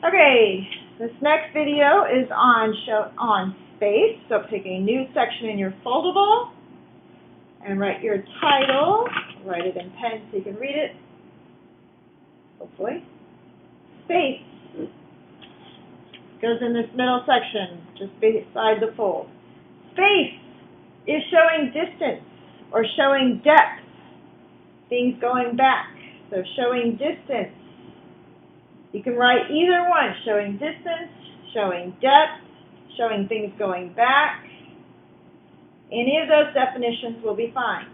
Okay, this next video is on space. So pick a new section in your foldable and write your title. Write it in pen so you can read it, hopefully. Space goes in this middle section, just beside the fold. Space is showing distance or showing depth, things going back. So showing distance. You can write either one, showing distance, showing depth, showing things going back. Any of those definitions will be fine.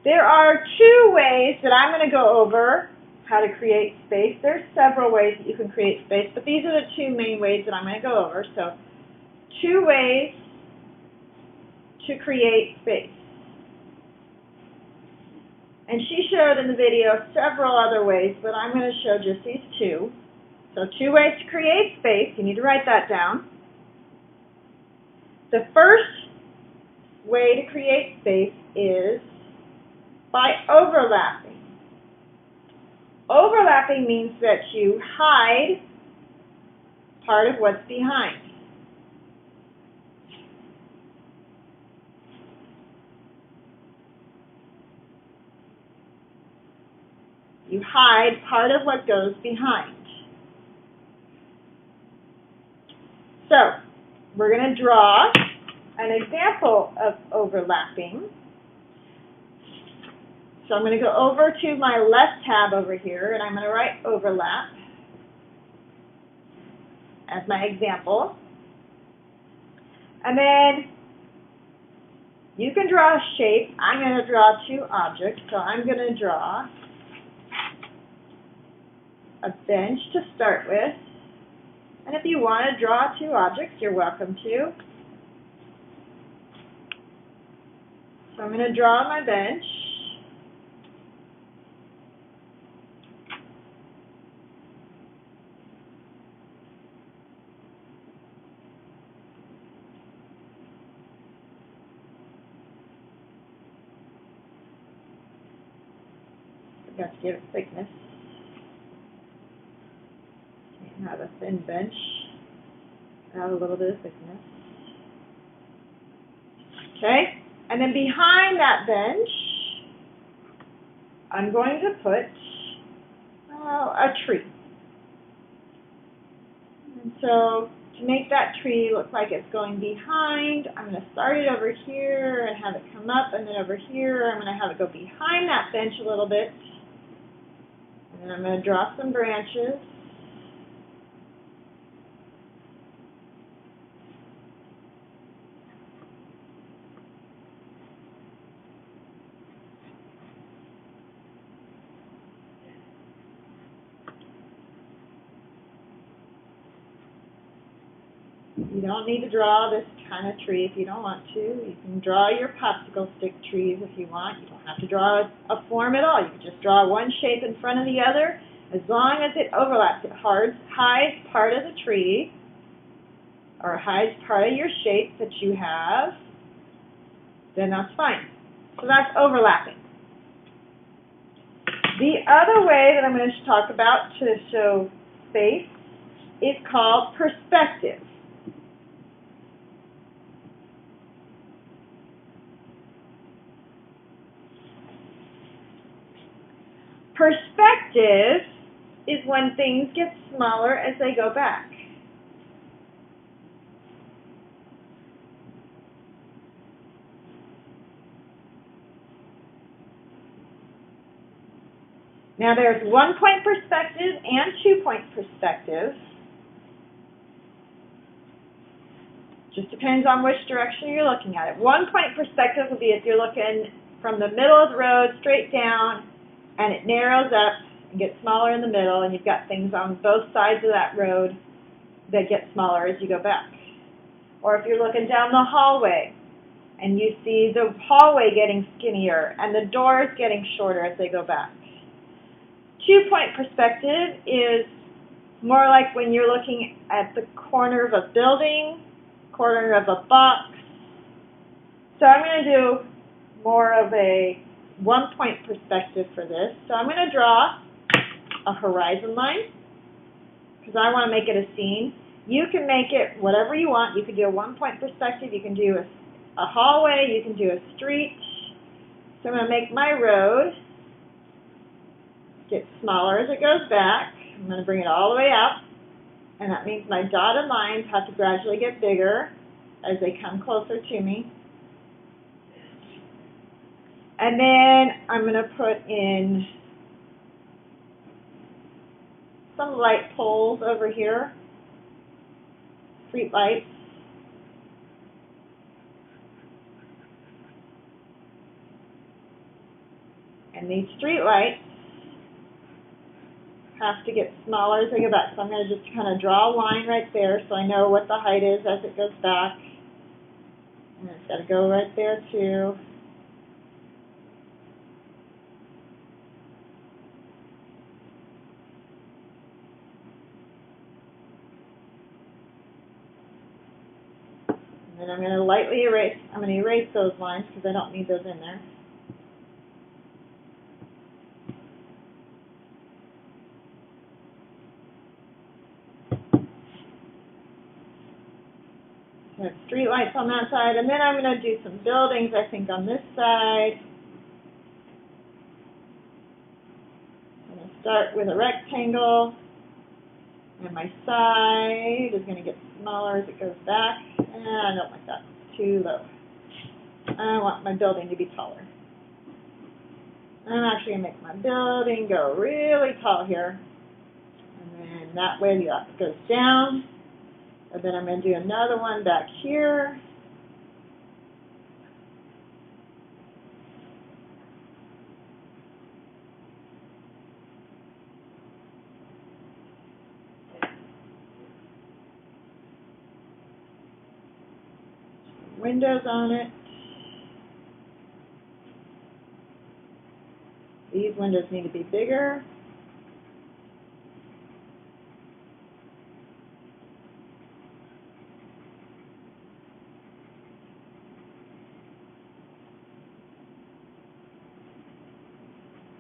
There are two ways that I'm going to go over how to create space. There's several ways that you can create space, but these are the two main ways that I'm going to go over. So, two ways to create space. And she showed in the video several other ways, but I'm going to show just these two. So, two ways to create space. You need to write that down. The first way to create space is by overlapping. Overlapping means that you hide part of what's behind. You hide part of what goes behind. So, we're going to draw an example of overlapping. So I'm going to go over to my left tab over here, and I'm going to write overlap as my example. And then you can draw a shape. I'm going to draw two objects. So I'm going to draw a bench to start with. And if you want to draw two objects, you're welcome to. So I'm going to draw my bench. Got to give it thickness. Can't have a thin bench. Add a little bit of thickness. Okay, and then behind that bench, I'm going to put a tree. And so to make that tree look like it's going behind, I'm going to start it over here and have it come up, and then over here I'm going to have it go behind that bench a little bit. And I'm going to draw some branches. You don't need to draw this kind of tree if you don't want to. You can draw your popsicle stick trees if you want. You don't have to draw a form at all. You can just draw one shape in front of the other. As long as it overlaps, it hides part of the tree or hides part of your shape that you have, then that's fine. So that's overlapping. The other way that I'm going to talk about to show space is called perspective. Perspective is when things get smaller as they go back. Now there's 1-point perspective and 2-point perspective. Just depends on which direction you're looking at it. 1-point perspective will be if you're looking from the middle of the road straight down, and it narrows up and gets smaller in the middle, and you've got things on both sides of that road that get smaller as you go back. Or if you're looking down the hallway and you see the hallway getting skinnier and the doors getting shorter as they go back. 2-point perspective is more like when you're looking at the corner of a building, corner of a box. So I'm going to do more of a one-point perspective for this. So I'm going to draw a horizon line because I want to make it a scene. You can make it whatever you want. You can do a one-point perspective. You can do a hallway. You can do a street. So I'm going to make my road get smaller as it goes back. I'm going to bring it all the way up. And that means my dotted lines have to gradually get bigger as they come closer to me. And then I'm going to put in some light poles over here, street lights. And these street lights have to get smaller as I go back. So I'm going to just kind of draw a line right there so I know what the height is as it goes back. And it's got to go right there too. And then I'm going to lightly erase, I'm going to erase those lines because I don't need those in there. I have street lights on that side, and then I'm going to do some buildings, I think, on this side. I'm going to start with a rectangle, and my side is going to get smaller as it goes back. And I don't like that. It's too low. I want my building to be taller. I'm actually going to make my building go really tall here. And then that way that goes down. And then I'm going to do another one back here. Windows on it. These windows need to be bigger.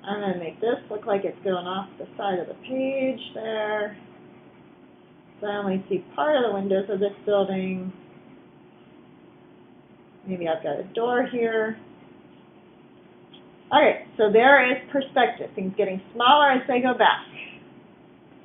I'm going to make this look like it's going off the side of the page there. So I only see part of the windows of this building. Maybe I've got a door here. Okay, so there is perspective. Things getting smaller as they go back.